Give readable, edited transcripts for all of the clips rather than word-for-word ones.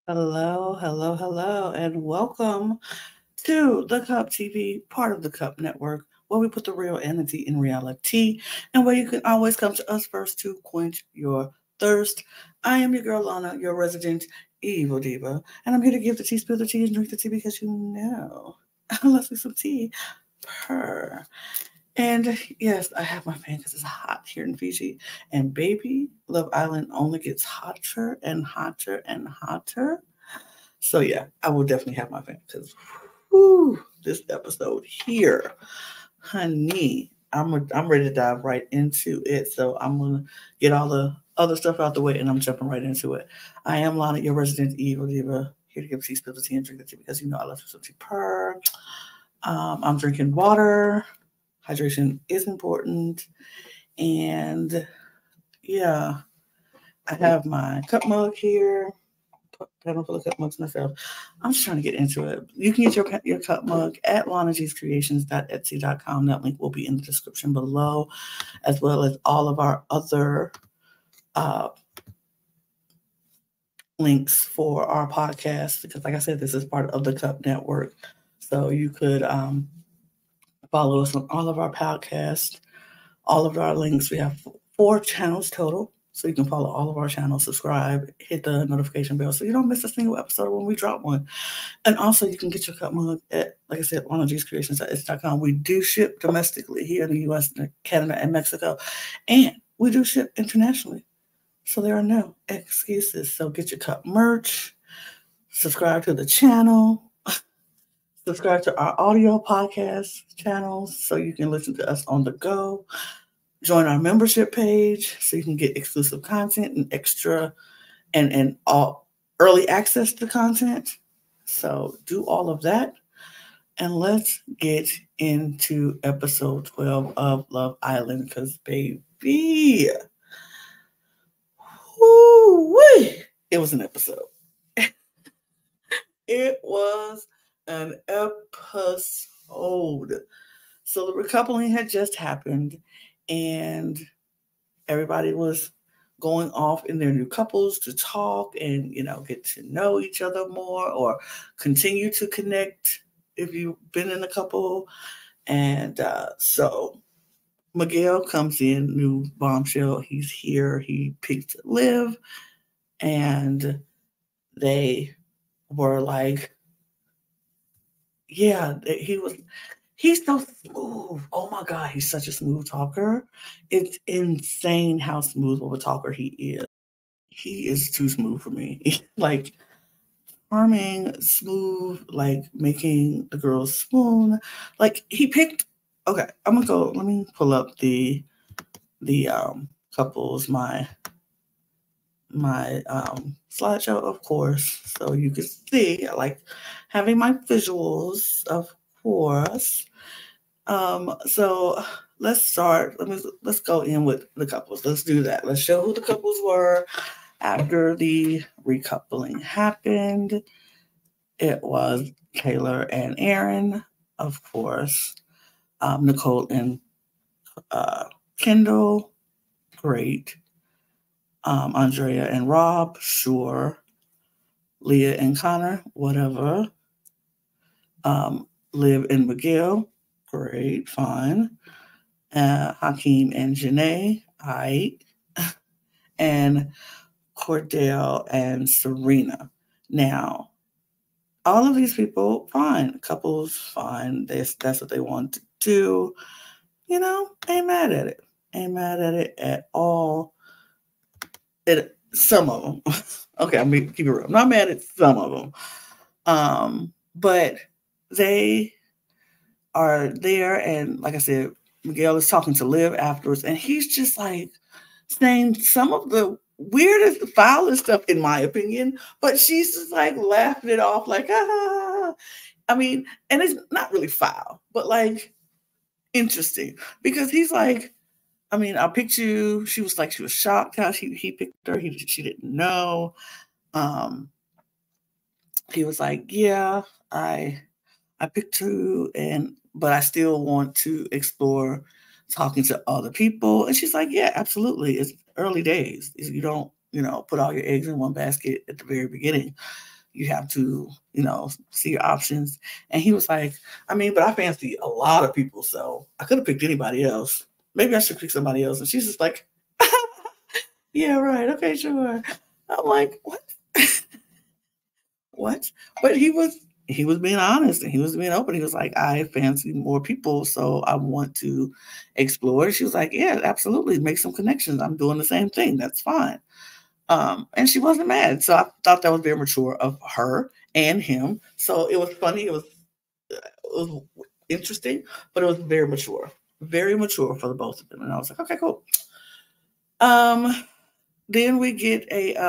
Hello, hello, hello, and welcome to the Cup TV, part of the Cup Network, where we put the real entity in reality and where you can always come to us first to quench your thirst. I am your girl, Lana, your resident evil diva, and I'm here to give the tea, spill the tea, and drink the tea because you know, let's get some tea. Purr. And yes, I have my fan because it's hot here in Fiji. And baby, Love Island only gets hotter and hotter and hotter. So yeah, I will definitely have my fan because this episode here, honey, I'm ready to dive right into it. So I'm gonna get all the other stuff out the way and I'm jumping right into it. I am Lana, your resident evil diva, here to give tea, spill the tea, and drink the tea because you know I love some tea. Purr. I'm drinking water. Hydration is important. And yeah, I have my cup mug here. I don't feel a cup mugs myself. I'm just trying to get into it. You can get your cup mug at lanagcreations.etsy.com. That link will be in the description below, as well as all of our other uh, links for our podcast. Because, like I said, this is part of the Cup Network. So you could follow us on all of our podcasts, all of our links. We have 4 channels total. So you can follow all of our channels, subscribe, hit the notification bell so you don't miss a single episode when we drop one. And also you can get your cup mug at, like I said, lanagcreations.com. We do ship domestically here in the US, Canada, and Mexico. And we do ship internationally. So there are no excuses. So get your cup merch, subscribe to the channel, subscribe to our audio podcast channels so you can listen to us on the go. Join our membership page so you can get exclusive content and extra and all early access to content. So do all of that. And let's get into episode 12 of Love Island because baby, whoo-wee, it was an episode. It was an episode. So the recoupling had just happened and everybody was going off in their new couples to talk and, get to know each other more or continue to connect if you've been in a couple. And so Miguel comes in, new bombshell. He's here. He picked Liv. And they were like, yeah, he's so smooth. Oh my God, he's such a smooth talker. It's insane how smooth of a talker he is. He is too smooth for me. Like charming, smooth, like making the girls swoon. Like he picked. Okay, I'm gonna go. Let me pull up the couples my slideshow, of course, so you can see. I like having my visuals, of course. So let's start. Let's go in with the couples. Let's do that. Let's show who the couples were after the recoupling happened. It was Taylor and Aaron, of course. Nicole and Kendall, great. Andrea and Rob, sure. Leah and Connor, whatever. Liv and Miguel, great, fine. Hakeem and Janae, aight. And Cordell and Serena. Now, all of these people, fine. Couples, fine. That's what they want to do. Ain't mad at it. Ain't mad at it at all. Some of them. Okay, I'm gonna keep it real. I'm not mad at some of them. But they are there, and like I said, Miguel is talking to Liv afterwards, and he's just like saying some of the weirdest, foulest stuff, in my opinion. But she's just like laughing it off, like ah. I mean, and it's not really foul, but like interesting because he's like, I mean, I picked you. She was like, she was shocked how he picked her. She didn't know. Um, he was like, yeah, I picked you, but I still want to explore talking to other people. And she's like, yeah, absolutely. It's early days. You don't, put all your eggs in one basket at the very beginning. you have to, see your options. And he was like, I mean, but I fancy a lot of people, so I could have picked anybody else. Maybe I should pick somebody else. And she's just like, yeah, right. Okay, sure. I'm like, what? What? But he was being honest and he was being open. He was like, I fancy more people, so I want to explore. She was like, yeah, absolutely, make some connections. I'm doing the same thing. That's fine. And she wasn't mad. So I thought that was very mature of her and him. So it was funny. It was interesting, but it was very mature for the both of them. And I was like, okay, cool. Then we get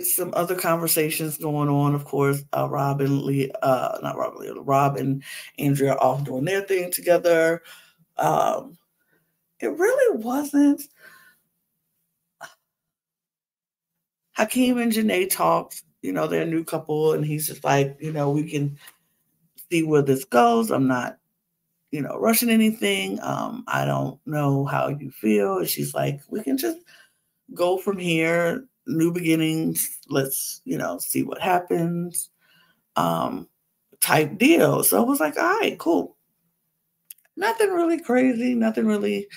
some other conversations going on. Of course, Rob and Lee, not Rob and Lee, Rob and Andrea are off doing their thing together. It really wasn't. Hakeem and Janae talked, they're a new couple, and he's just like, we can see where this goes. I'm not, rushing anything. I don't know how you feel. And she's like, we can just go from here, new beginnings. Let's, see what happens. Type deal. So I was like, all right, cool. Nothing really crazy, nothing really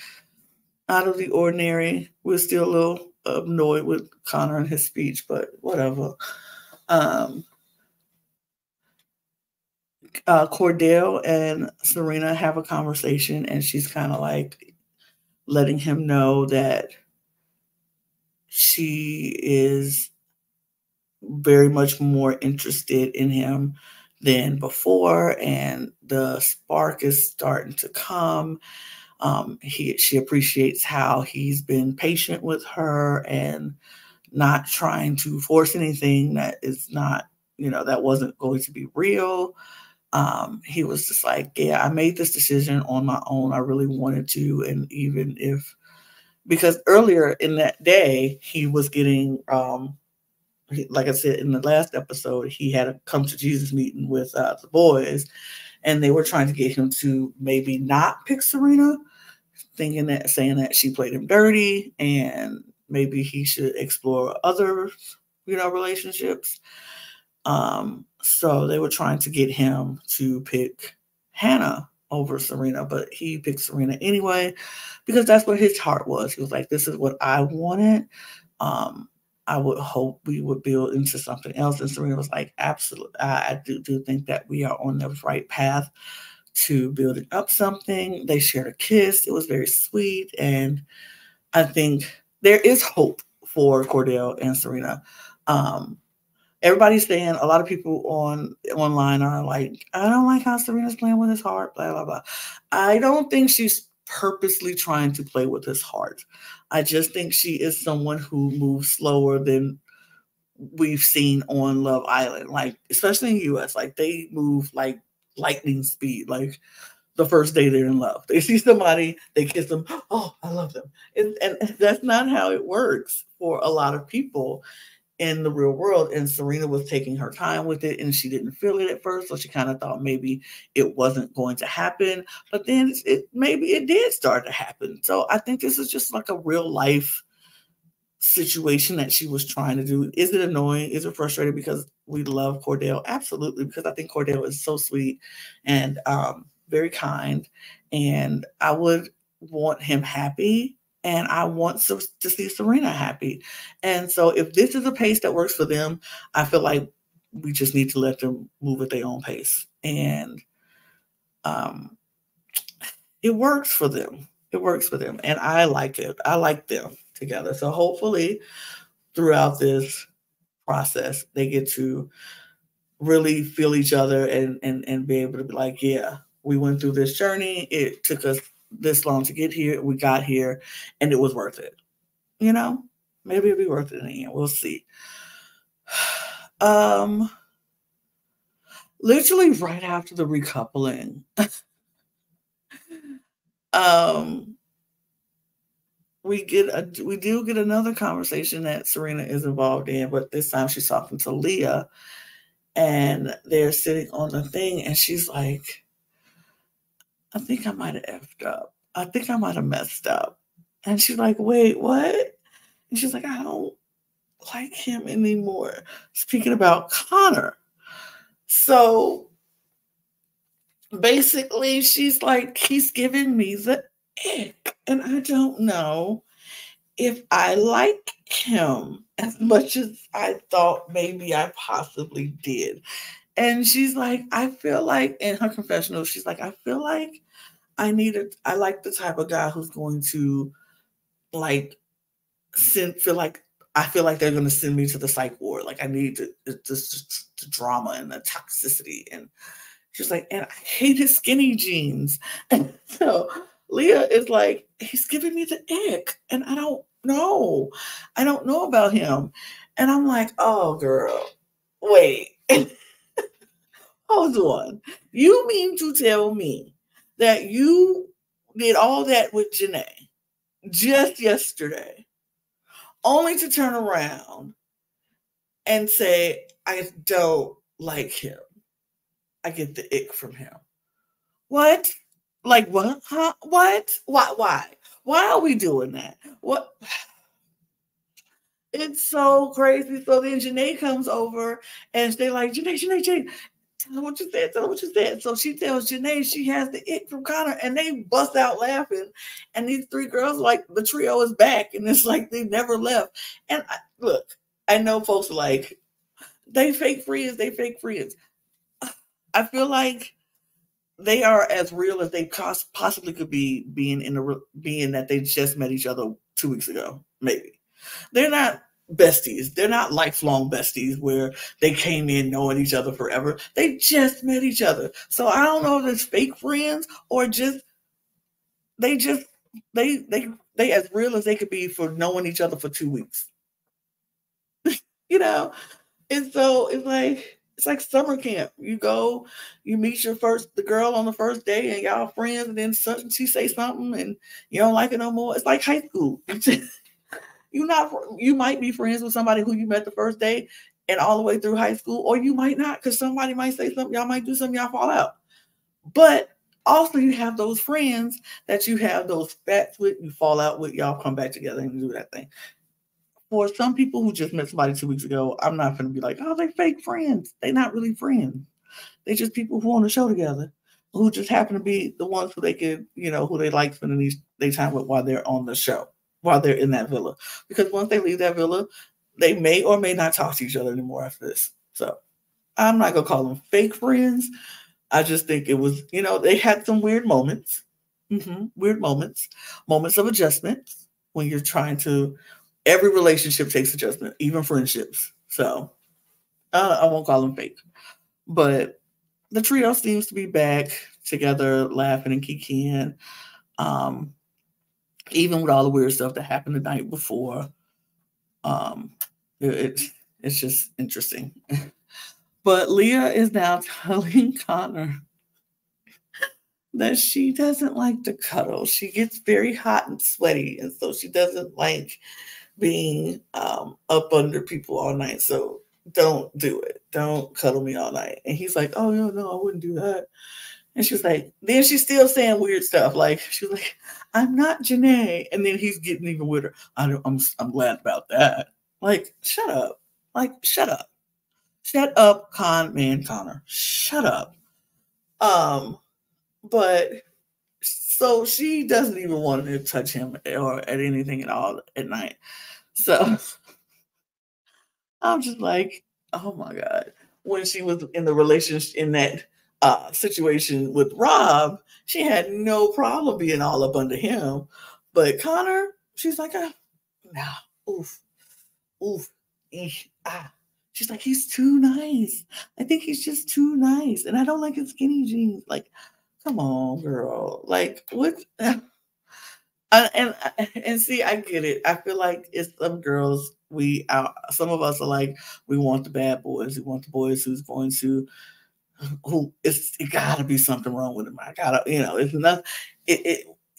out of the ordinary. We're still a little annoyed with Connor and his speech, but whatever. Cordell and Serena have a conversation, and she's kind of like letting him know that she is very much more interested in him than before, and the spark is starting to come. She appreciates how he's been patient with her and not trying to force anything that is not, that wasn't going to be real. He was just like, yeah, I made this decision on my own. I really wanted to. And even if, because earlier in that day, he was getting, like I said in the last episode, he had a come to Jesus meeting with the boys, and they were trying to get him to maybe not pick Serena, saying that she played him dirty and maybe he should explore other, relationships. So they were trying to get him to pick Hannah over Serena, but he picked Serena anyway, because that's what his heart was. He was like, this is what I wanted. I would hope we would build into something else. And Serena was like, absolutely. I do think that we are on the right path to building up something. They shared a kiss. It was very sweet. And I think there is hope for Cordell and Serena. Everybody's saying, a lot of people online are like, I don't like how Serena's playing with his heart, blah, blah, blah. I don't think she's purposely trying to play with his heart. I just think she is someone who moves slower than we've seen on Love Island, like, especially in the US, like they move like lightning speed. Like the first day they're in love, they see somebody, they kiss them. Oh, I love them. And that's not how it works for a lot of people in the real world. And Serena was taking her time with it, and she didn't feel it at first. So she kind of thought maybe it wasn't going to happen, but then maybe it did start to happen. So I think this is just like a real life situation that she was trying to do. Is it annoying? Is it frustrating because we love Cordell? Absolutely, because I think Cordell is so sweet and very kind, and I would want him happy, and I want to see Serena happy. And so if this is a pace that works for them, I feel like we just need to let them move at their own pace. And it works for them. It works for them. And I like it. I like them together. So hopefully throughout this process, they get to really feel each other and be able to be like, yeah, we went through this journey. It took us this long to get here. We got here and it was worth it. Maybe it'll be worth it in the end. We'll see. Literally right after the recoupling, we do get another conversation that Serena is involved in, but this time she's talking to Leah, and they're sitting on the thing, and she's like, I think I might have effed up. I think I might have messed up. And she's like, wait, what? And she's like, I don't like him anymore. Speaking about Connor. So basically, she's like, he's giving me the ick. And I don't know if I like him as much as I thought maybe I possibly did. And she's like, I feel like, in her confessional, she's like, I feel like I like the type of guy who's going to like I feel like they're going to send me to the psych ward. Like I need the drama and the toxicity. And she's like, and I hate his skinny jeans. And so Leah is like, he's giving me the ick. And I don't know. I don't know about him. And I'm like, oh, girl, wait. Hold on. You mean to tell me that you did all that with Janae just yesterday, only to turn around and say, I don't like him. I get the ick from him. What? Like what? Huh? What? Why? Why are we doing that? What? It's so crazy. So then Janae comes over and they're like, Janae, tell her what you said, tell her what you said. So she tells Janae she has the ick from Connor, and they bust out laughing. And these three girls, like, the trio is back, and it's like they never left. And look, I know folks are like, they fake friends. I feel like they are as real as they possibly could be, being that they just met each other 2 weeks ago, maybe. They're not besties. They're not lifelong besties where they came in knowing each other forever. They just met each other. So I don't know if it's fake friends or they as real as they could be for knowing each other for 2 weeks. You know? And so it's like summer camp. You go, you meet the girl on the first day, and y'all friends, and then she say something and you don't like it no more. It's like high school. You might be friends with somebody who you met the first day and all the way through high school, or you might not, because somebody might say something, y'all might do something, y'all fall out. But also you have those friends that you have those spats with, you fall out with, y'all come back together and do that thing. For some people who just met somebody 2 weeks ago, I'm not going to be like, oh, they fake friends. They're not really friends. They're just people who on the show together, who just happen to be the ones who they could, who they like spending their time with while they're on the show, while they're in that villa. Because once they leave that villa, they may or may not talk to each other anymore after this. So I'm not going to call them fake friends. I just think it was, they had some weird moments. Weird moments of adjustment when you're trying to, every relationship takes adjustment, even friendships. So I won't call them fake. But the trio seems to be back together, laughing and kikiing. Even with all the weird stuff that happened the night before. It's just interesting. But Leah is now telling Connor that she doesn't like to cuddle. She gets very hot and sweaty, and so she doesn't like being up under people all night. So don't do it. Don't cuddle me all night. And he's like, oh, no, I wouldn't do that. And she's like, then she's still saying weird stuff. Like, she's like, I'm not Janae. And then he's getting even weirder. I'm glad about that. Like, shut up. Like, shut up. Shut up, Connor. Shut up. But so she doesn't even want to touch him or at anything at all at night. So I'm just like, oh my God. When she was in the relationship, in that situation with Rob, she had no problem being all up under him. But Connor, she's like, oof, ah. She's like, he's too nice. I think he's just too nice. And I don't like his skinny jeans. Like, come on, girl. Like, what? And see, I get it. I feel like it's some girls, some of us are like, we want the bad boys. We want the boys it gotta be something wrong with him. It's not,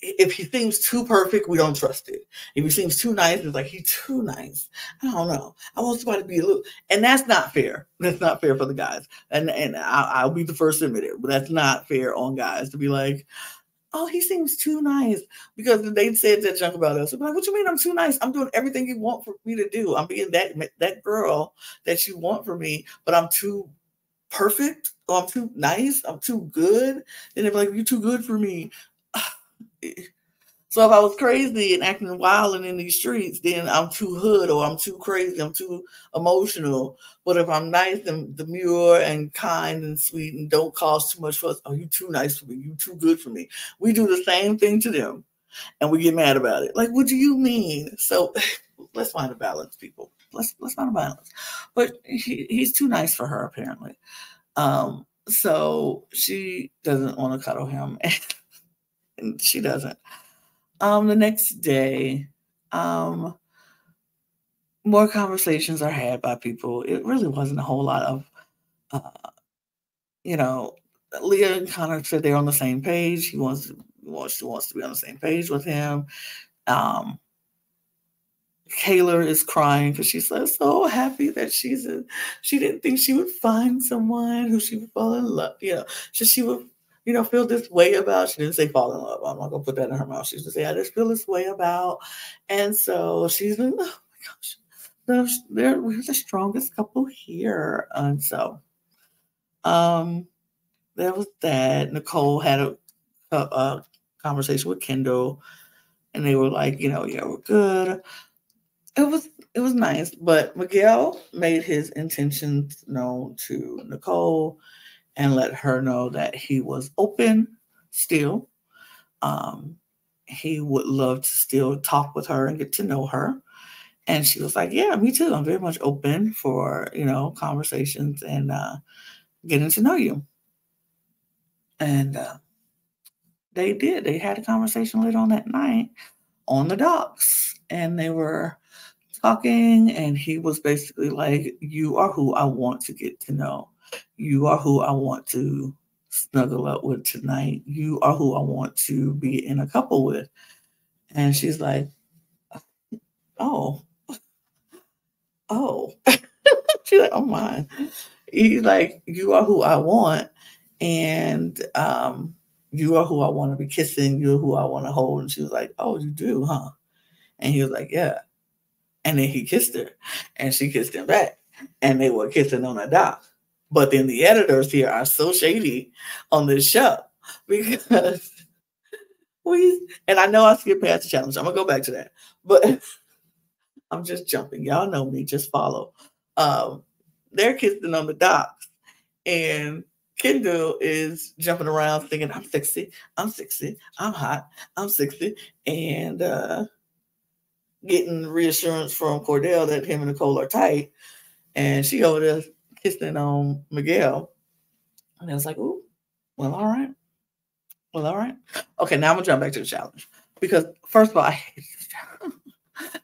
if he seems too perfect, we don't trust it. If he seems too nice, it's like, he's too nice. I don't know. I want somebody to be a little, and that's not fair. That's not fair for the guys. And I'll be the first to admit it, but that's not fair on guys to be like, oh, he seems too nice. Because they said that junk about us. I'm like, what you mean I'm too nice? I'm doing everything you want for me to do. I'm being that girl that you want for me, but I'm too perfect, or I'm too nice, I'm too good. Then they're like, you're too good for me. So if I was crazy and acting wild and in these streets, then I'm too hood, or I'm too crazy, I'm too emotional. But if I'm nice and demure and kind and sweet and don't cause too much fuss, oh, you too nice for me, you too good for me. We do the same thing to them and we get mad about it. Like, what do you mean? So let's find a balance, people. Let's find a balance. But he's too nice for her, apparently. So she doesn't want to cuddle him, and she doesn't. The next day, more conversations are had by people. It really wasn't a whole lot of, uh, you know, Leah and Connor said they're on the same page. She wants to be on the same page with him. Kayla is crying because she's so happy that she didn't think she would find someone who she would fall in love. So she would, feel this way about. She didn't say fall in love. I'm not gonna put that in her mouth. She just say, I just feel this way about. And so she's like, oh my gosh, we're the strongest couple here. And so, there was that. Nicole had a conversation with Kendall, and they were like, yeah, we're good. It was nice, but Miguel made his intentions known to Nicole and let her know that he was open still. He would love to still talk with her and get to know her. And she was like, yeah, me too. I'm very much open for, conversations and getting to know you. And they did. They had a conversation later on that night on the docks. And they were talking, and he was basically like, you are who I want to get to know. You are who I want to snuggle up with tonight. You are who I want to be in a couple with. And she's like, oh. She's like, oh my. He's like, you are who I want, and you are who I want to be kissing. You're who I want to hold. And she was like, oh, you do, huh? And he was like, yeah. And then he kissed her, and she kissed him back, and they were kissing on a dock. But then the editors here are so shady on this show because and I know I skipped past the challenge. I'm gonna go back to that, but I'm just jumping. Y'all know me. Just follow. They're kissing on the docks, and Kendall is jumping around thinking, I'm sexy, I'm hot, I'm sexy, and getting reassurance from Cordell that him and Nicole are tight. And she over there kissing on Miguel. And I was like, ooh, well, all right. Well, all right. Okay, now I'm going to jump back to the challenge. Because, first of all, I hated this challenge.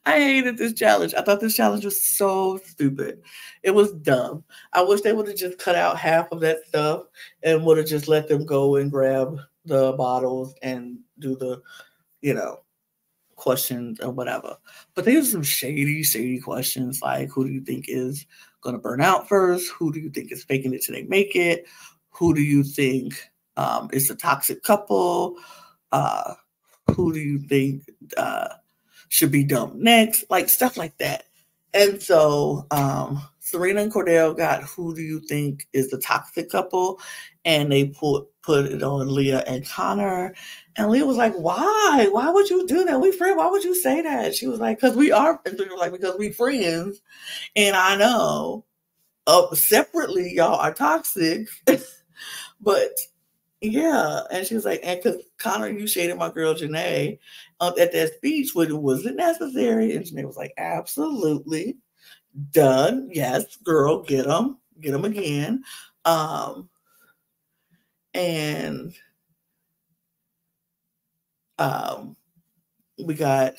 I hated this challenge. I thought this challenge was so stupid. It was dumb. I wish they would have just cut out half of that stuff and would have just let them go and grab the bottles and do the, questions or whatever. But they have some shady questions like, who do you think is going to burn out first? Who do you think is faking it till they make it? Who do you think is a toxic couple? Who do you think should be dumped next? Like stuff like that. And so Serena and Cordell got who do you think is the toxic couple? And they put it on Leah and Connor. And Leah was like, why? Why would you do that? We friends. Why would you say that? She was like, because we are. And they were like, because we friends. And I know separately y'all are toxic. But yeah. And she was like, and because Connor, you shaded my girl Janae at that speech when it wasn't necessary. And Janae was like, absolutely. Done. Yes, girl, get them again. And we got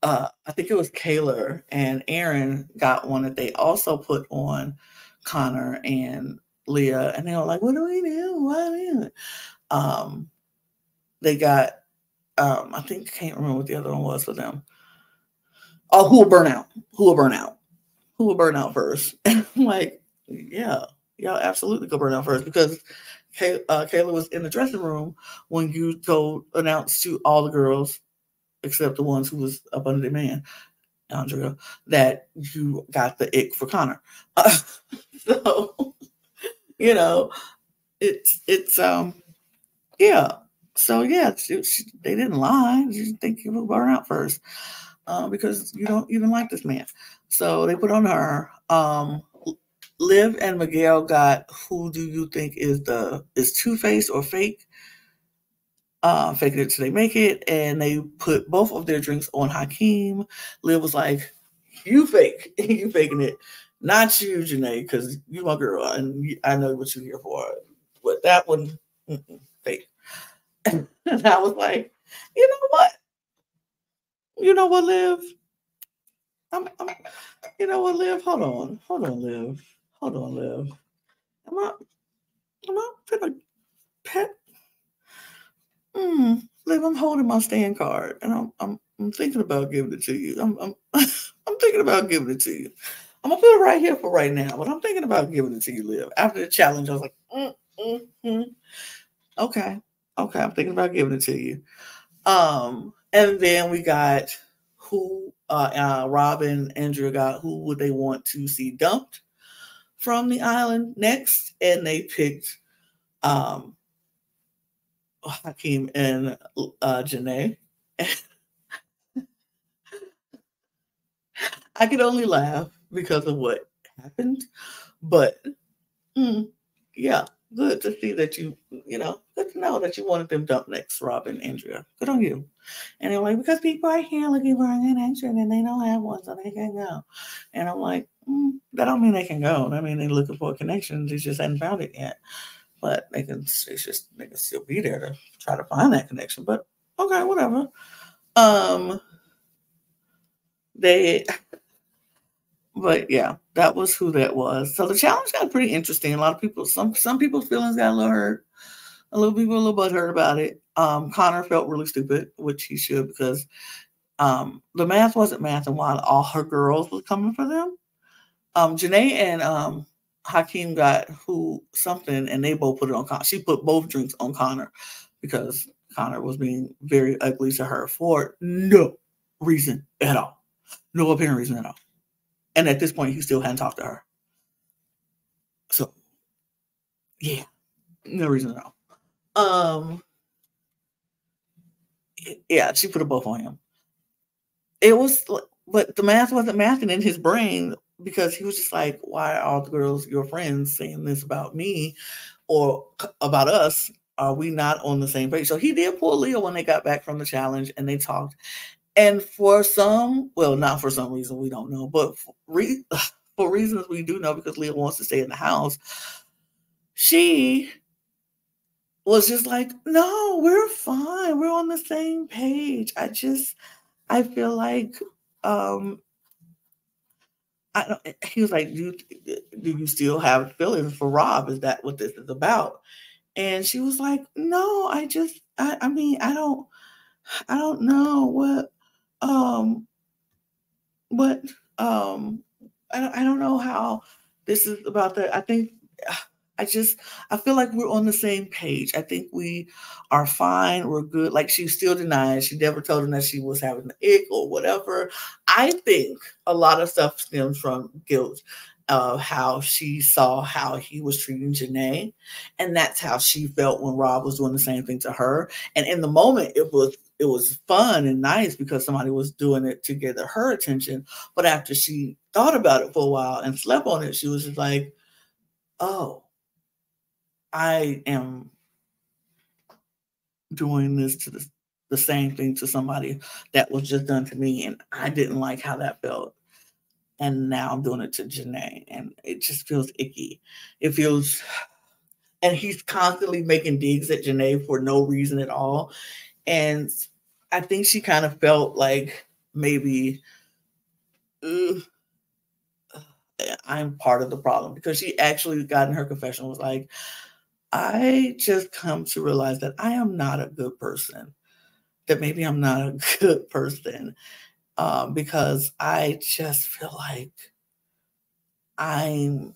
I think it was Kayla and Aaron got one that they also put on Connor and Leah, and they were like, what do we do? What do we do? They got I think I can't remember what the other one was for them. Oh, who will burn out? Who will burn out first? And I'm like, yeah, y'all absolutely go burn out first, because Kayla was in the dressing room when you announced to all the girls, except the ones who was up under the man, Andrea, that you got the ick for Connor. So you know, it's yeah. So yeah, they didn't lie. You think you will burn out first, because you don't even like this man. So they put on her. Liv and Miguel got who do you think is Two-Face or fake? Faking it till they make it, and they put both of their drinks on Hakeem. Liv was like, "You fake, you faking it, not you, Janae, because you my girl, and I know what you're here for." But that one, fake. And I was like, you know what? You know what, Liv? I'm you know what, Liv? Hold on, Liv. Hold on, Liv. Am I, am I gonna pet? Liv, I'm holding my stand card, and I'm thinking about giving it to you. I'm thinking about giving it to you. I'm gonna put it right here for right now, but I'm thinking about giving it to you, Liv. After the challenge, I was like, okay, okay, I'm thinking about giving it to you. And then we got who Rob and Andrea got who would they want to see dumped from the island next, and they picked Hakeem and Janae. I could only laugh because of what happened, but yeah, good to see that good to know that you wanted them dumped next, Rob and Andrea. Good on you. And they're like, because people are here looking for an answer and they don't have one, so they can go. And I'm like, that don't mean they can go. I mean, they're looking for a connection. They just hadn't found it yet. But they can still be there to try to find that connection. But okay, whatever. They But yeah, that was who that was. So the challenge got pretty interesting. A lot of people, some people's feelings got a little hurt. A little people a little butthurt about it. Connor felt really stupid, which he should, because the math wasn't math, and while all her girls was coming for them, Janae and Hakeem got who something, and they both put it on Connor. She put both drinks on Connor because Connor was being very ugly to her for no reason at all, no apparent reason at all. And at this point, he still hadn't talked to her. So yeah, no reason at all. Yeah, she put them both on him. It was, but the math wasn't mathing in his brain because he was just like, why are all the girls, your friends, saying this about me or about us? Are we not on the same page? So he did pull Leah when they got back from the challenge and they talked. And for not for some reason, we don't know, but for reasons we do know, because Leah wants to stay in the house, she was just like, no, we're fine. We're on the same page. I feel like, he was like, do you still have feelings for Rob? Is that what this is about? And she was like, no, I mean, I don't know um, what, I don't know how this is about that. I think, I feel like we're on the same page. I think we are fine. We're good. Like, she still denies. She never told him that she was having the ick or whatever. I think a lot of stuff stems from guilt of how she saw how he was treating Janae. And that's how she felt when Rob was doing the same thing to her. And in the moment, it was fun and nice because somebody was doing it to get her attention. But after she thought about it for a while and slept on it, she was just like, oh, I am doing this to the same thing to somebody that was just done to me, and I didn't like how that felt. And now I'm doing it to Janae, and it just feels icky. It feels, and he's constantly making digs at Janae for no reason at all. And I think she kind of felt like maybe I'm part of the problem, because she actually got in her confession, was like, I just come to realize that I am not a good person, that maybe I'm not a good person, because I just feel like I'm,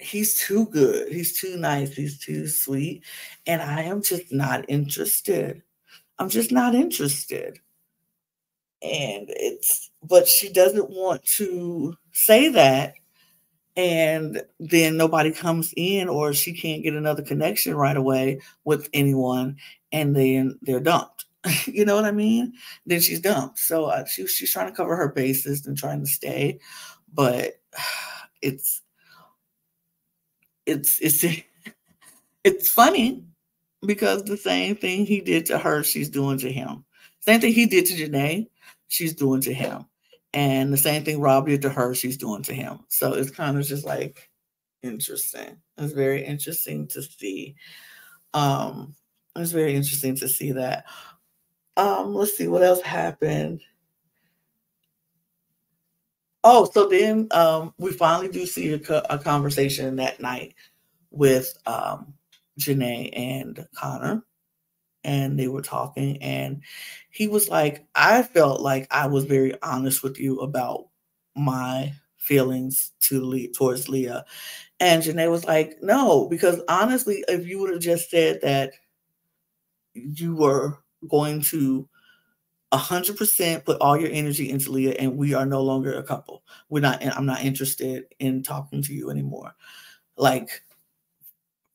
he's too good. He's too nice. He's too sweet. And I am just not interested. I'm just not interested. And but she doesn't want to say that. And then nobody comes in, or she can't get another connection right away with anyone. And then they're dumped. You know what I mean? Then she's dumped. So she's trying to cover her bases and trying to stay. But it's, it's, it's funny because the same thing he did to her, she's doing to him. Same thing he did to Janae, she's doing to him. And the same thing Rob did to her, she's doing to him. So it's kind of just like interesting. It's very interesting to see. Um, it's very interesting to see that. Let's see what else happened. Oh, so then we finally do see a conversation that night with Janae and Connor, and they were talking, and he was like, I felt like I was very honest with you about my feelings towards Leah. And Janae was like, no, because honestly, if you would have just said that you were going to 100% put all your energy into Leah and we are no longer a couple, I'm not interested in talking to you anymore. Like,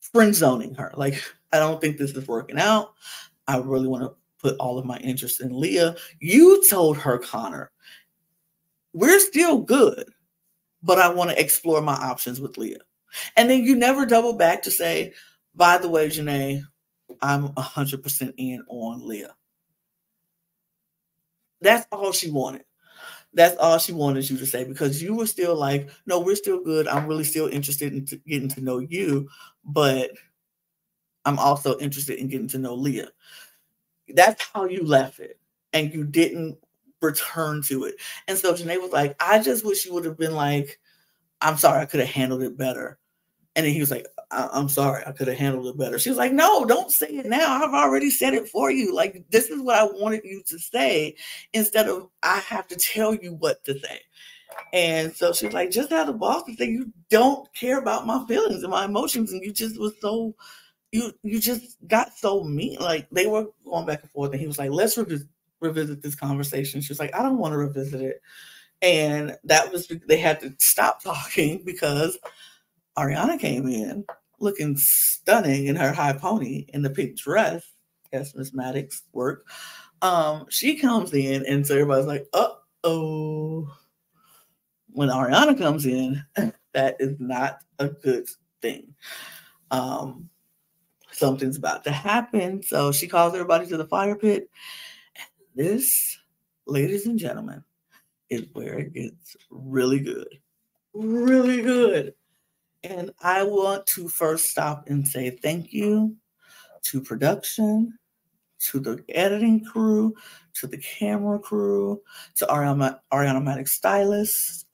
friend zoning her. Like, I don't think this is working out. I really want to put all of my interest in Leah. You told her, Connor, we're still good, but I want to explore my options with Leah. And then you never double back to say, by the way, Janae, I'm 100% in on Leah. That's all she wanted. That's all she wanted you to say, because you were still like, no, we're still good. I'm really still interested in getting to know you, but I'm also interested in getting to know Leah. That's how you left it. And you didn't return to it. And so Janae was like, I just wish you would have been like, I'm sorry, I could have handled it better. And then he was like, I'm sorry, I could have handled it better. She was like, no, don't say it now. I've already said it for you. Like, this is what I wanted you to say, instead of I have to tell you what to say. And so she was like, just have the boss to say you don't care about my feelings and my emotions. And you just was so, you just got so mean. Like, they were going back and forth. And he was like, let's revisit this conversation. She was like, I don't want to revisit it. And that was, they had to stop talking because Ariana came in looking stunning in her high pony in the pink dress. Yes, Miss Maddox work. She comes in, and so everybody's like, uh-oh. When Ariana comes in, that is not a good thing. Something's about to happen. So she calls everybody to the fire pit. This, ladies and gentlemen, is where it gets really good. Really good. And I want to first stop and say thank you to production, to the editing crew, to the camera crew, to Ariana Maddox stylists.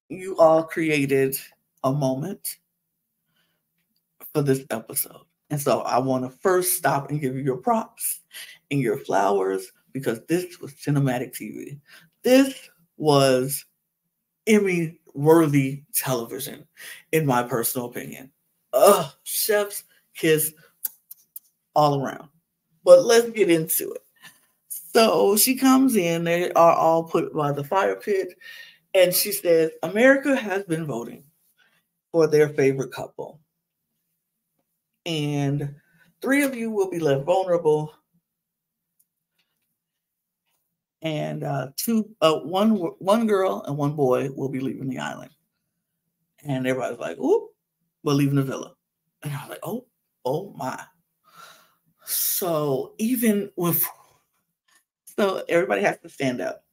You all created a moment for this episode. And so I want to first stop and give you your props and your flowers, because this was cinematic TV. This was Emmy worthy television, in my personal opinion. Chef's kiss all around. But let's get into it. So she comes in, they are all put by the fire pit, and she says, America has been voting for their favorite couple. And 3 of you will be left vulnerable. And one girl and one boy will be leaving the island. And everybody's like, "Ooh, we're leaving the villa." And I'm like, oh my. So so everybody has to stand up.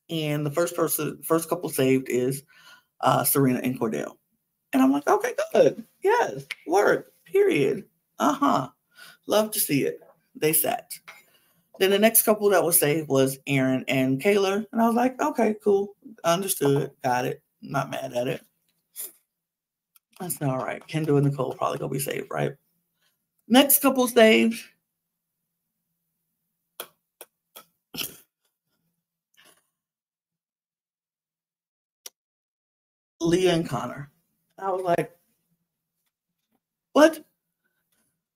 And the first couple saved is Serena and Cordell. And I'm like, okay, good. Yes, work, period. Love to see it. They sat. Then the next couple that was saved was Aaron and Kayla. And I was like, okay, cool. Understood. Got it. Not mad at it. That's all right. Kendall and Nicole probably gonna be saved, right? Next couple saved. Leah and Connor. I was like, what?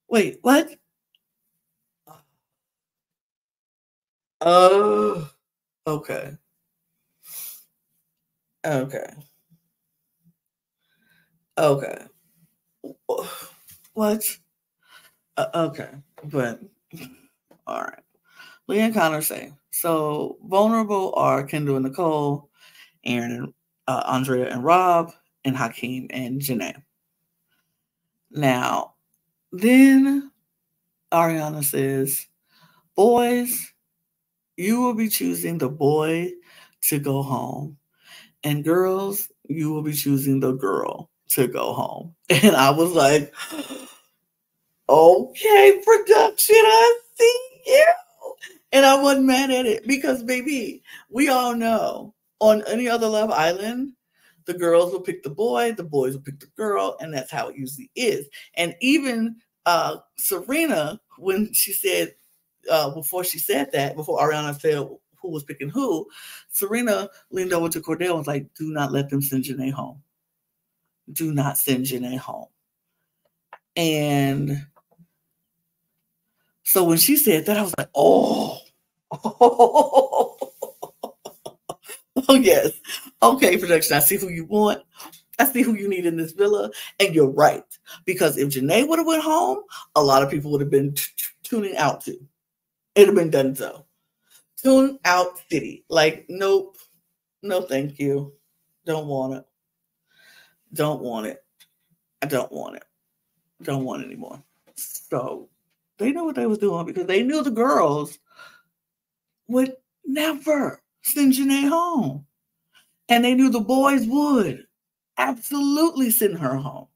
Wait, what? Oh, okay. Okay. Okay. What? Okay. But, all right. Leah and Connor say, so vulnerable are Kendall and Nicole, Aaron and Andrea and Rob, and Hakeem and Janae. Now, then Ariana says, boys, you will be choosing the boy to go home. And girls, you will be choosing the girl to go home. And I was like, okay, production, I see you. And I wasn't mad at it because, baby, we all know on any other Love Island, the girls will pick the boys will pick the girl, and that's how it usually is. And even Serena, when she said, before she said that, before Ariana said who was picking who, Serena leaned over to Cordell and was like, do not let them send Janae home. Do not send Janae home. And so when she said that, I was like, oh, oh yes. Okay, production, I see who you want. I see who you need in this villa. And you're right. Because if Janae would have went home, a lot of people would have been tuning out too. It'd have been done so. Tune out city. Like, nope. No, thank you. Don't want it. Don't want it. I don't want it. Don't want it anymore. So they know what they was doing because they knew the girls would never send Janae home. And they knew the boys would absolutely send her home.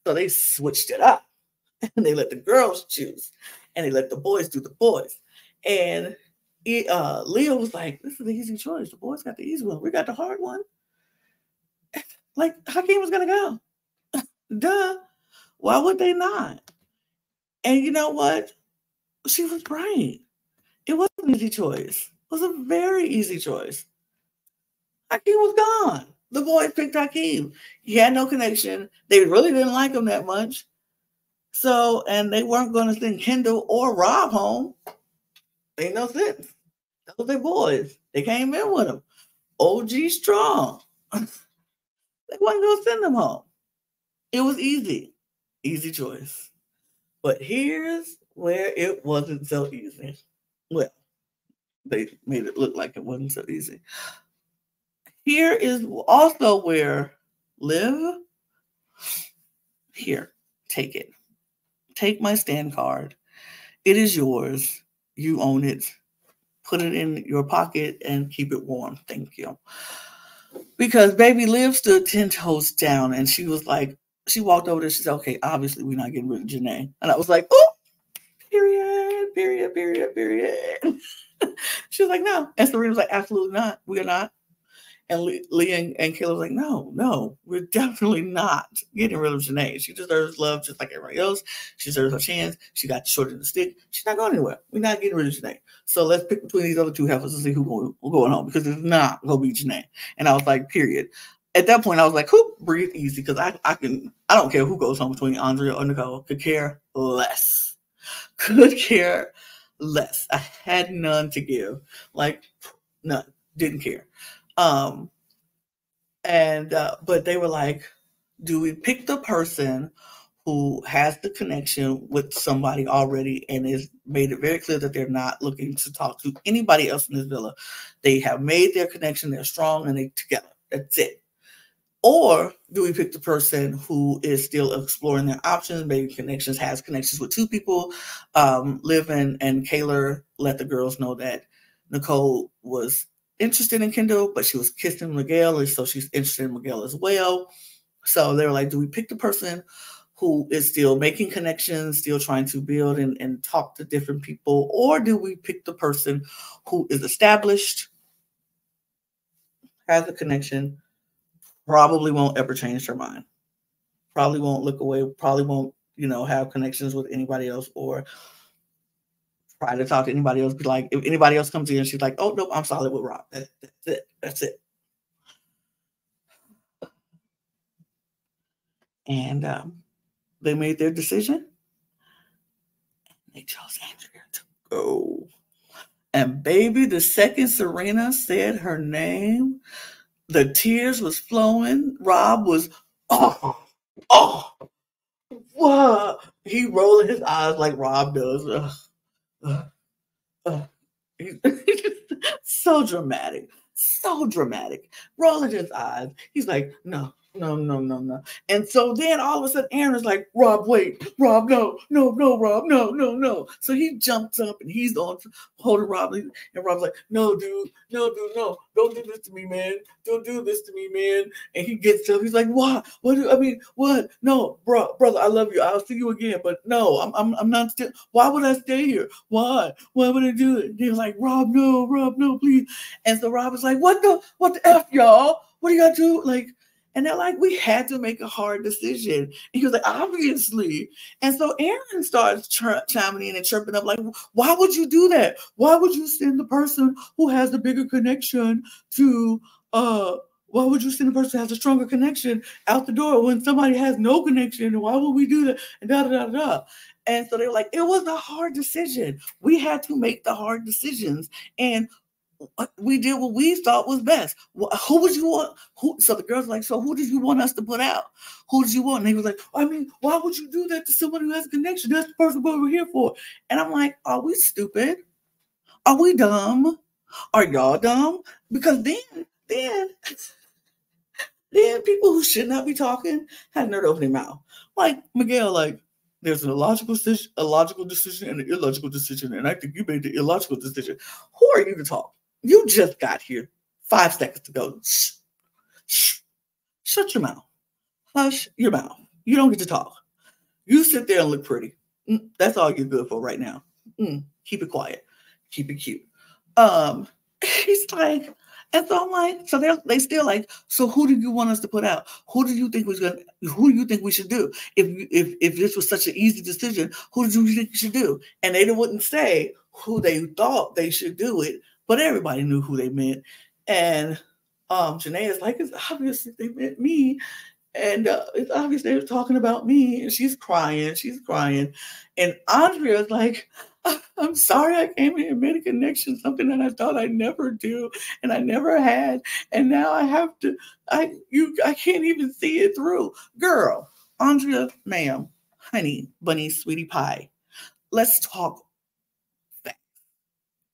So they switched it up. And they let the girls choose. And they let the boys do the boys. And Leo was like, this is the easy choice. The boys got the easy one. We got the hard one. Like, Hakeem was going to go. Duh. Why would they not? And you know what? She was right. It was an easy choice. It was a very easy choice. Hakeem was gone. The boys picked Hakeem. He had no connection. They really didn't like him that much. So, and they weren't going to send Kendall or Rob home. Ain't no sense. Those were their boys. They came in with them. OG strong. They wasn't going to send them home. It was easy. Easy choice. But here's where it wasn't so easy. Well, they made it look like it wasn't so easy. Here is also where Liv, here, take it. Take my stand card. It is yours. You own it. Put it in your pocket and keep it warm. Thank you. Because baby Liv stood 10 toes down and she was like, she walked over there. She said, okay, obviously we're not getting rid of Janae. And I was like, oh, period. She was like, no. And Serena was like, absolutely not. We are not. And Leah and Kayla was like, no, we're definitely not getting rid of Janae. She deserves love just like everybody else. She deserves her chance. She got the short end of the stick. She's not going anywhere. We're not getting rid of Janae. So let's pick between these other two heifers and see who's going home because it's not going to be Janae. And I was like, period. At that point, I was like, who breathe easy because I don't care who goes home between Andrea or Nicole. Could care less. Could care less. I had none to give. Like, none. Didn't care. But they were like, do we pick the person who has the connection with somebody already and is made it very clear that they're not looking to talk to anybody else in this villa? They have made their connection, they're strong, and they're together. That's it. Or do we pick the person who is still exploring their options, maybe has connections with two people? Liv and Kayla let the girls know that Nicole was interested in Kendall, but she was kissing Miguel, and so she's interested in Miguel as well. So they were like, do we pick the person who is still making connections, still trying to build and talk to different people, or do we pick the person who is established, has a connection, probably won't ever change her mind, probably won't look away, probably won't, have connections with anybody else or try to talk to anybody else. Be like, if anybody else comes in, she's like, oh, nope, I'm solid with Rob. That's it. And they made their decision. They chose Andrea to go. And baby, the second Serena said her name, the tears was flowing. Rob was, oh, what? He rolling his eyes like Rob does. He's so dramatic. So dramatic. Rolling his eyes. He's like, no. And so then all of a sudden Aaron's like, Rob, wait. Rob, no, Rob, no. So he jumps up and he's on holding Rob. And Rob's like, no, dude, no. Don't do this to me, man. Don't do this to me, man. And he gets up. He's like, what? What? No, brother, I love you. I'll see you again. But no, I'm not still. Why would I stay here? Why would I do it? And he was like, Rob, no, please. And so Rob was like, what the F, y'all? What do you got to do? Like, and they're like, we had to make a hard decision. And he was like, obviously. And so Aaron starts chiming in and chirping up like, why would you do that? Why would you send the person who has the bigger connection to, why would you send the person who has a stronger connection out the door when somebody has no connection? And why would we do that? And da. And so they're like, it was a hard decision. We had to make the hard decisions. And we did what we thought was best. Who would you want? So the girl's like, so who did you want us to put out? Who did you want? And he was like, I mean, why would you do that to someone who has a connection? That's the person what we're here for. And I'm like, are we stupid? Are we dumb? Are y'all dumb? Because then people who should not be talking had a nerve to open their mouth. Like Miguel, like, there's an illogical decision and an illogical decision. And I think you made the illogical decision. Who are you to talk? You just got here 5 seconds ago. Shh. Shut your mouth. Hush your mouth. You don't get to talk. You sit there and look pretty. That's all you're good for right now. Keep it quiet. Keep it cute. He's like, and so I'm like, so they still like, so who do you want us to put out? Who do you think we should do? If this was such an easy decision, who do you think we should do? And they wouldn't say who they thought they should do it, but everybody knew who they meant. And Janae is like, it's obvious they meant me. And it's obvious they were talking about me. And she's crying. And Andrea is like, I'm sorry I came here and made a connection, something that I thought I'd never do and I never had. And now I have to, I can't even see it through. Girl, Andrea, ma'am, honey, bunny, sweetie pie, let's talk facts.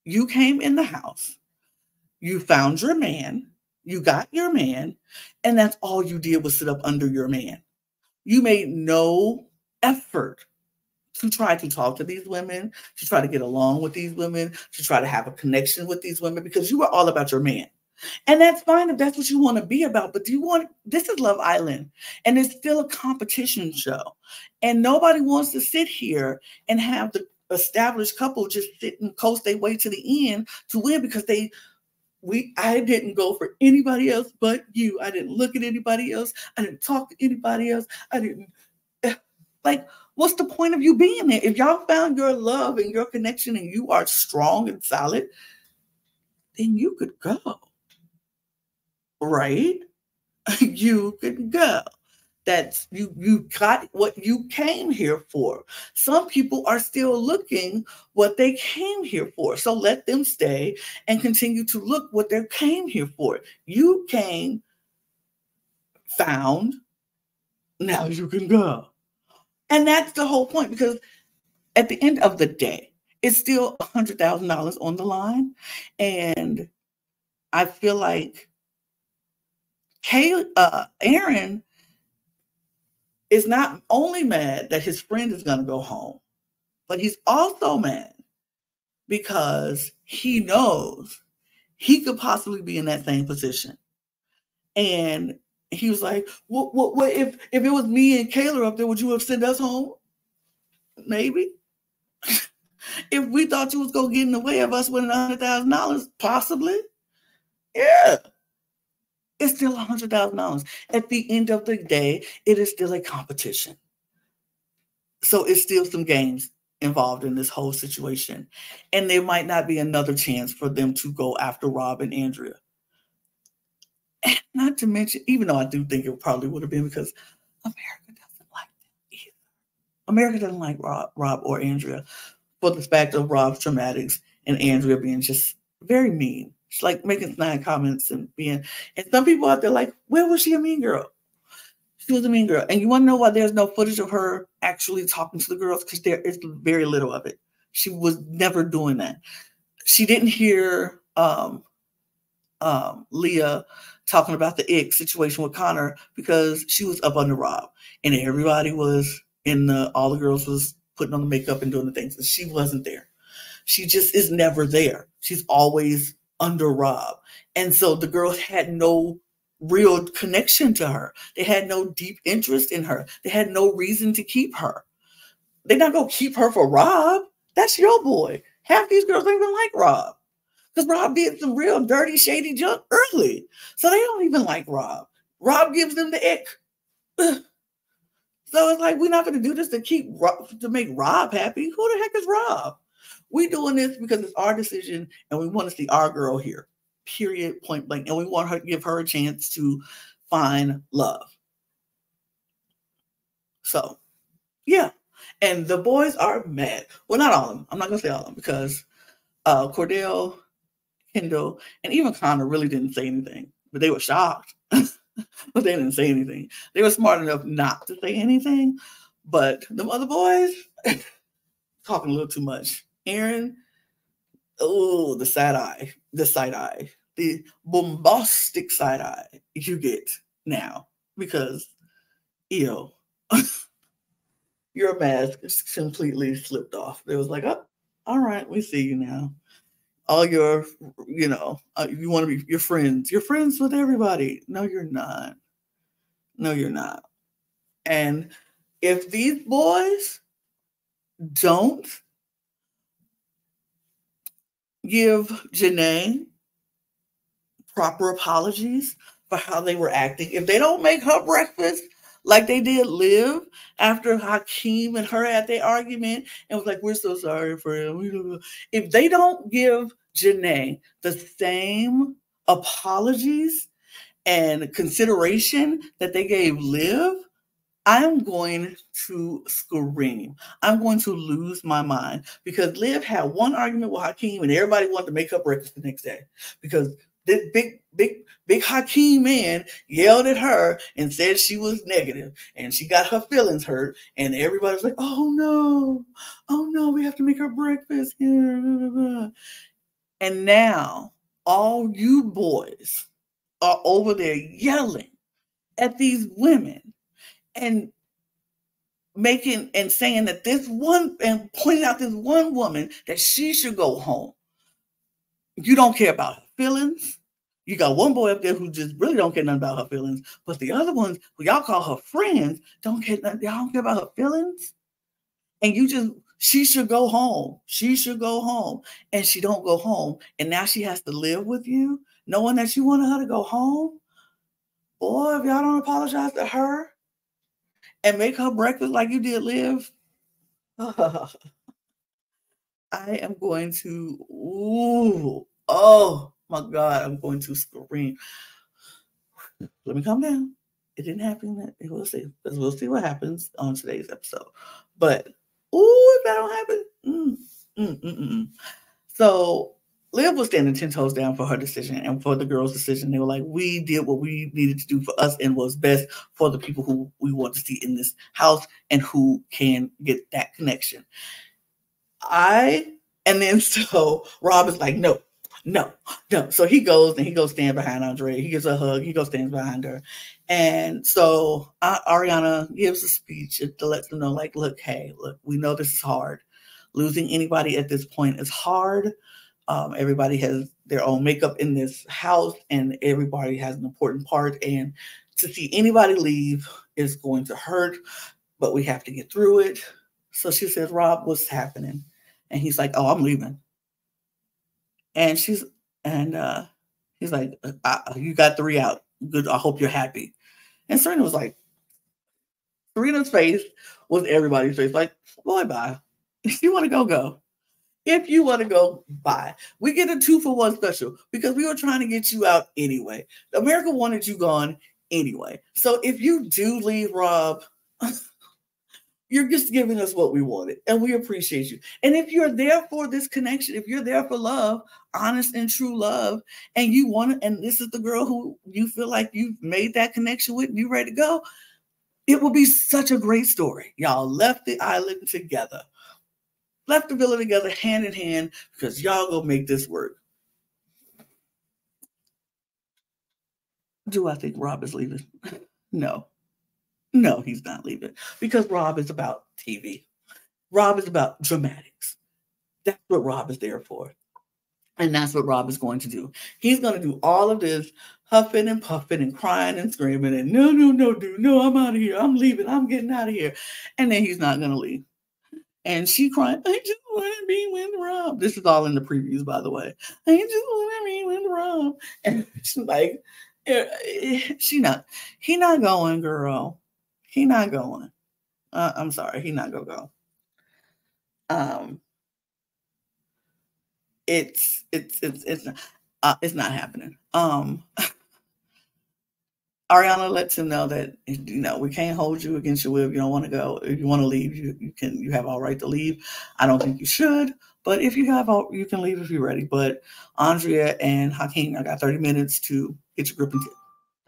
You came in the house, you found your man, you got your man, and that's all you did was sit up under your man. You made no effort to try to talk to these women, to try to get along with these women, to try to have a connection with these women, because you were all about your man. And that's fine if that's what you want to be about, but this is Love Island, and it's still a competition show. And nobody wants to sit here and have the established couple just sit and coast their way to the end to win, because I didn't go for anybody else but you. I didn't look at anybody else. I didn't talk to anybody else. I didn't, like, what's the point of you being there? If y'all found your love and your connection and you are strong and solid, then you could go. Right? You could go. That's you got what you came here for. Some people are still looking what they came here for. So let them stay and continue to look what they came here for. You came, found, now you can go. And that's the whole point, because at the end of the day, it's still $100,000 on the line. And I feel like Aaron is not only mad that his friend is going to go home, but he's also mad because he knows he could possibly be in that same position. And he was like, what if it was me and Kayla up there, would you have sent us home? Maybe. If we thought you was going to get in the way of us winning $100,000, possibly. Yeah. It's still $100,000. At the end of the day, it is still a competition. So it's still some games involved in this whole situation. And there might not be another chance for them to go after Rob and Andrea. And not to mention, even though I do think it probably would have been, because America doesn't America doesn't like Rob or Andrea for the fact of Rob's dramatics and Andrea being just very mean. She's like making snide comments and some people out there like, where was she a mean girl? She was a mean girl. And you want to know why there's no footage of her actually talking to the girls? Because there is very little of it. She was never doing that. She didn't hear Leah talking about the ick situation with Connor because she was up under Rob. And everybody was all the girls was putting on the makeup and doing the things. And she wasn't there. She just is never there. She's always under Rob. And so the girls had no real connection to her. They had no deep interest in her. They had no reason to keep her. They're not going to keep her for Rob. That's your boy. Half these girls don't even like Rob. Because Rob did some real dirty, shady junk early. So they don't even like Rob. Rob gives them the ick. So it's like, we're not going to do this to make Rob happy. Who the heck is Rob? We're doing this because it's our decision and we want to see our girl here. Period, point blank. And we want her to give her a chance to find love. So, yeah. And the boys are mad. Well, not all of them. I'm not going to say all of them because Cordell, Kendall, and even Connor really didn't say anything. But they were shocked. But they didn't say anything. They were smart enough not to say anything. But the other boys, talking a little too much. Aaron, oh, the side eye, the bombastic side eye you get now because, your mask is completely slipped off. It was like, oh, all right, we see you now. All your, you want to be your friends. You're friends with everybody. No, you're not. No, you're not. And if these boys don't give Janae proper apologies for how they were acting, if they don't make her breakfast like they did Liv after Hakeem and her had their argument and was like, we're so sorry for him. If they don't give Janae the same apologies and consideration that they gave Liv, I'm going to scream. I'm going to lose my mind because Liv had one argument with Hakeem and everybody wanted to make her breakfast the next day because this big Hakeem man yelled at her and said she was negative and she got her feelings hurt and everybody was like, oh no, we have to make her breakfast. And now all you boys are over there yelling at these women and making and saying that and pointing out this one woman that she should go home. You don't care about her feelings. You got one boy up there who just really don't care nothing about her feelings, but the other ones who y'all call her friends y'all don't care about her feelings. And she should go home. She should go home. And she don't go home. And now she has to live with you, knowing that you wanted her to go home. Boy, if y'all don't apologize to her and make her breakfast like you did Liv, I am going to, oh my God, I'm going to scream. Let me calm down. It didn't happen. We'll see. We'll see what happens on today's episode. But, if that don't happen, So Liv was standing 10 toes down for her decision and for the girls' decision. They were like, we did what we needed to do for us and was best for the people who we want to see in this house and who can get that connection. So Rob is like, no. So he goes stand behind Andrea. He gives her a hug. He goes stands behind her. And so Ariana gives a speech to let them know, like, look, we know this is hard. Losing anybody at this point is hard. Everybody has their own makeup in this house and everybody has an important part. And to see anybody leave is going to hurt, but we have to get through it. So she says, Rob, what's happening? And he's like, oh, I'm leaving. And he's like, you got 3 out. Good. I hope you're happy. And Serena's face was everybody's face. Like, boy, bye. If you want to go, go. If you want to go, bye. We get a 2-for-1 special because we were trying to get you out anyway. America wanted you gone anyway. So if you do leave Rob, You're just giving us what we wanted, and we appreciate you. And if you're there for this connection, if you're there for love, honest and true love, and you want it, and this is the girl who you feel like you've made that connection with, and you ready to go, it will be such a great story. Y'all left the island together, left the villa together, hand in hand, because y'all gonna make this work. Do I think Rob is leaving? No. No, he's not leaving, because Rob is about TV. Rob is about dramatics. That's what Rob is there for. And that's what Rob is going to do. He's going to do all of this huffing and puffing and crying and screaming and no, dude, no, I'm out of here. I'm leaving. I'm getting out of here. And then he's not going to leave. And she crying, I just want to be with Rob. This is all in the previews, by the way. I just want to be with Rob. And she's like, he not going, girl. He not going. I'm sorry, he not gonna go. It's not happening. Ariana lets him know that we can't hold you against your will. If you don't want to go, if you want to leave, you have all right to leave. I don't think you should, but if you have all, you can leave if you're ready. But Andrea and Hakeem, I got 30 minutes to get your grip and tip.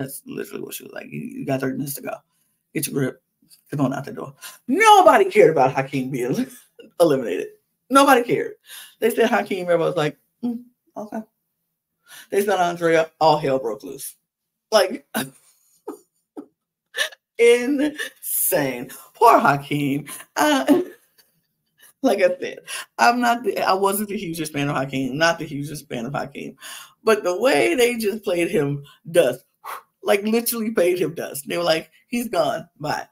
That's literally what she was like. You got 30 minutes to go. Get your grip. Come on out the door. Nobody cared about Hakeem being eliminated. Nobody cared. They said Hakeem, everybody was like, okay. They said Andrea, all hell broke loose. Like, insane. Poor Hakeem. Like I said, I wasn't the hugest fan of Hakeem, not the hugest fan of Hakeem. But the way they just played him dust, like literally paid him dust. They were like, he's gone. Bye.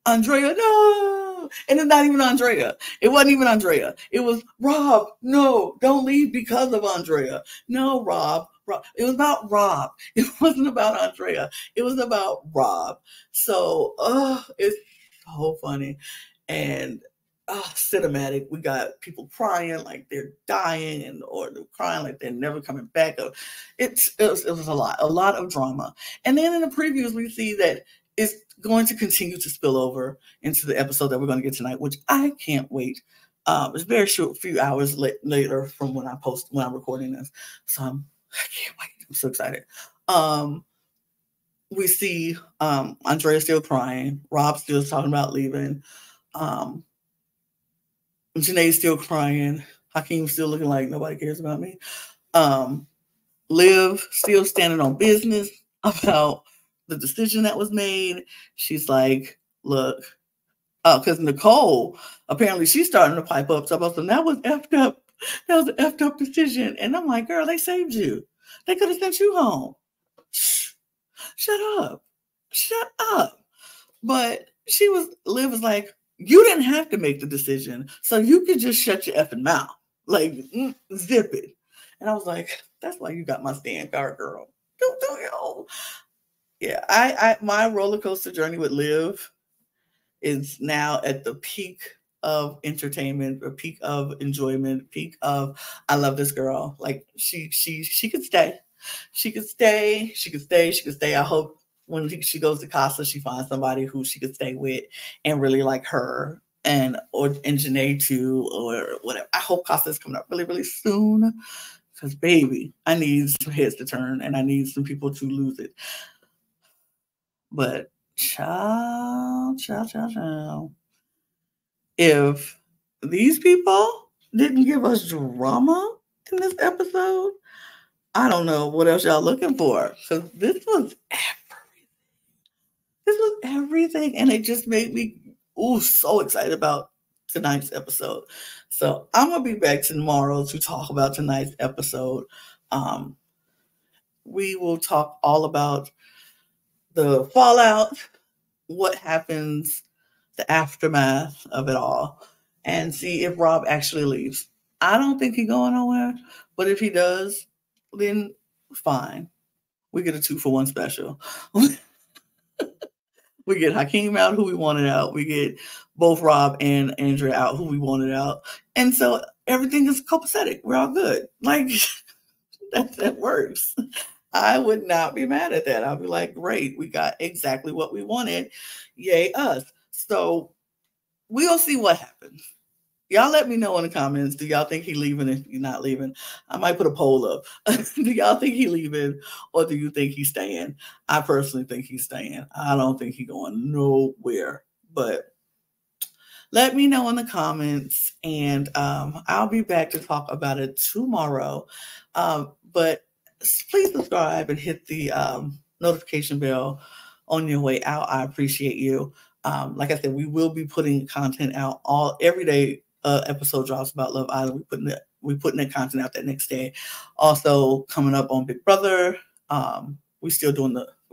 Andrea, no. And it's not even Andrea. It wasn't even Andrea. It was Rob. No, don't leave because of Andrea. No, Rob. It was about Rob. It wasn't about Andrea. It was about Rob. So, it's so funny. And cinematic. We got people crying like they're dying, or they're crying like they're never coming back. It was a lot of drama. And then in the previews, we see that it's going to continue to spill over into the episode that we're going to get tonight, which I can't wait. It's very short, few hours later from when I'm recording this. So I can't wait. I'm so excited. We see Andrea still crying. Rob still talking about leaving. Janae's still crying. Hakeem's still looking like nobody cares about me. Liv still standing on business about the decision that was made. She's like, look, because Nicole, apparently she's starting to pipe up. So that was effed up. That was an effed up decision. And I'm like, girl, they saved you. They could have sent you home. Shut up. Shut up. But Liv was like, you didn't have to make the decision, so you could just shut your effing mouth. Like, zip it. And I was like, that's why you got my stand card, girl. Don't. Yeah, my roller coaster journey with Liv is now at the peak of entertainment, or peak of enjoyment, peak of I love this girl. Like she could stay. She could stay. I hope when she goes to Casa, she finds somebody who she could stay with and really like her, and Janae too, or whatever. I hope Casa is coming up really, really soon. Because baby, I need some heads to turn, and I need some people to lose it. But child. If these people didn't give us drama in this episode, I don't know what else y'all looking for. Because this was everything. And it just made me so excited about tonight's episode. So I'm going to be back tomorrow to talk about tonight's episode. We will talk all about the fallout, what happens, the aftermath of it all, and see if Rob actually leaves. I don't think he's going nowhere, but if he does, then fine. We get a 2-for-1 special. We get Hakeem out, who we wanted out. We get both Rob and Andrea out, who we wanted out. And so everything is copacetic. We're all good. Like, that works. I would not be mad at that. I'd be like, great, we got exactly what we wanted. Yay, us. So we'll see what happens. Y'all let me know in the comments. Do y'all think he leaving if you're not leaving? I might put a poll up. Do y'all think he leaving or do you think he's staying? I personally think he's staying. I don't think he's going nowhere. But let me know in the comments, and I'll be back to talk about it tomorrow. But please subscribe and hit the notification bell on your way out. I appreciate you. Like I said, we will be putting content out every day. Episode drops about Love Island. We putting that content out that next day. Also coming up on Big Brother. We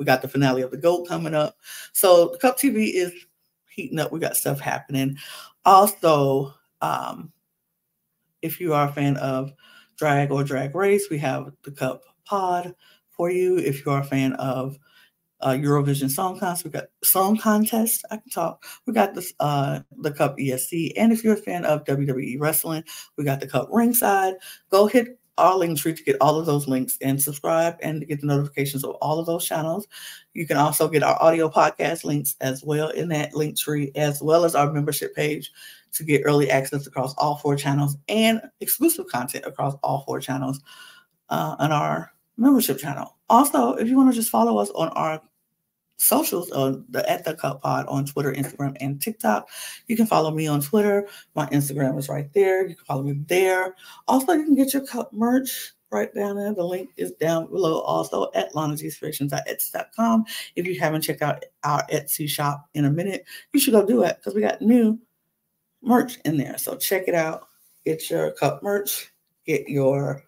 got the finale of The GOAT coming up. So the Cup TV is heating up. We got stuff happening. Also, if you are a fan of drag or drag race, we have the Cup Pod for you. If you are a fan of Eurovision Song Contest, I can talk. We got this the Cup ESC, and if you're a fan of WWE wrestling, we got the Cup Ringside. Go hit our link tree to get all of those links and subscribe and get the notifications of all of those channels. You can also get our audio podcast links as well in that link tree, as well as our membership page to get early access across all 4 channels and exclusive content across all 4 channels on our membership channel. Also, if you want to just follow us on our socials at the Cup Pod on Twitter, Instagram, and TikTok. You can follow me on Twitter. My Instagram is right there. You can follow me there. Also, you can get your Cup merch right down there. The link is down below. Also at lanagcreations.etsy.com. If you haven't checked out our Etsy shop in a minute, you should go do it because we got new merch in there. So check it out. Get your Cup merch. Get your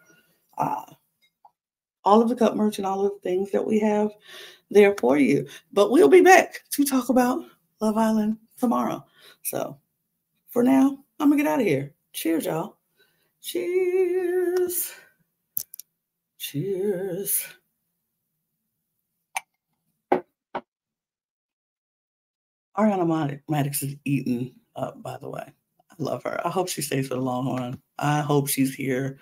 all of the Cup merch and all of the things that we have there for you. But we'll be back to talk about Love Island tomorrow. So for now, I'm going to get out of here. Cheers, y'all. Cheers. Cheers. Ariana Maddox is eating up, by the way. I love her. I hope she stays for the long run. I hope she's here